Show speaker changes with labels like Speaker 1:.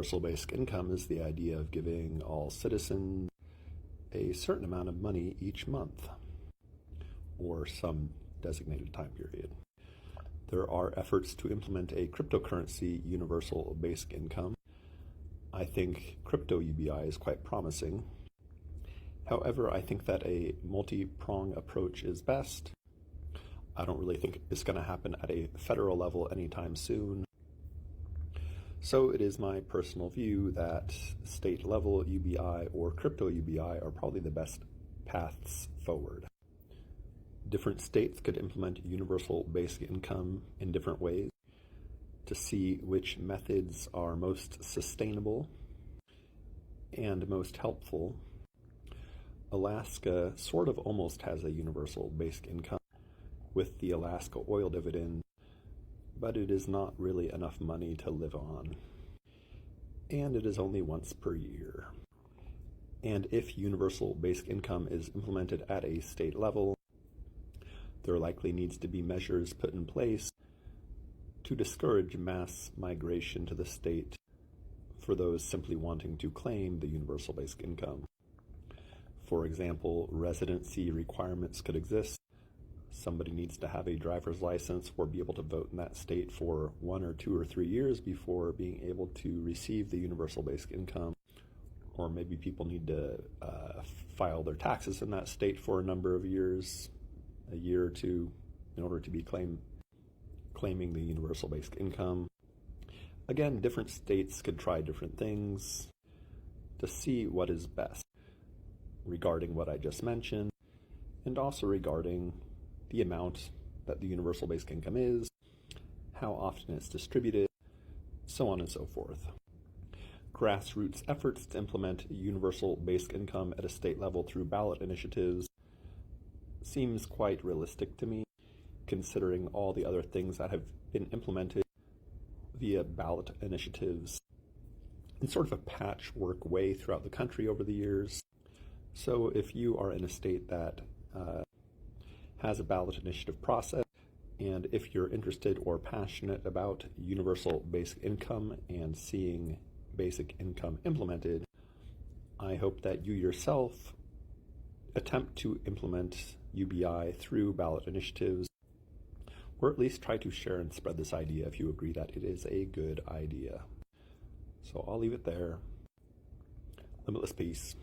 Speaker 1: universal basic income is the idea of giving all citizens a certain amount of money each month, or some designated time period. There are efforts to implement a cryptocurrency universal basic income. I think crypto UBI is quite promising. However, I think that a multi-prong approach is best. I don't really think it's going to happen at a federal level anytime soon. So it is my personal view that state level UBI or crypto UBI are probably the best paths forward. Different states could implement universal basic income in different ways to see which methods are most sustainable and most helpful. Alaska sort of almost has a universal basic income with the Alaska oil dividend, but it is not really enough money to live on. And it is only once per year. And if universal basic income is implemented at a state level, there likely needs to be measures put in place to discourage mass migration to the state for those simply wanting to claim the universal basic income. For example, residency requirements could exist. Somebody needs to have a driver's license or be able to vote in that state for 1 or 2 or 3 years before being able to receive the universal basic income. Or maybe people need to file their taxes in that state for a number of years, a year or two, in order to be claiming the universal basic income. Again, different states could try different things to see what is best regarding what I just mentioned, and also regarding the amount that the universal basic income is, how often it's distributed, so on and so forth. Grassroots efforts to implement universal basic income at a state level through ballot initiatives seems quite realistic to me, considering all the other things that have been implemented via ballot initiatives in sort of a patchwork way throughout the country over the years. So if you are in a state that has a ballot initiative process, and if you're interested or passionate about universal basic income and seeing basic income implemented, I hope that you yourself attempt to implement UBI through ballot initiatives, or at least try to share and spread this idea if you agree that it is a good idea. So I'll leave it there. Limitless peace.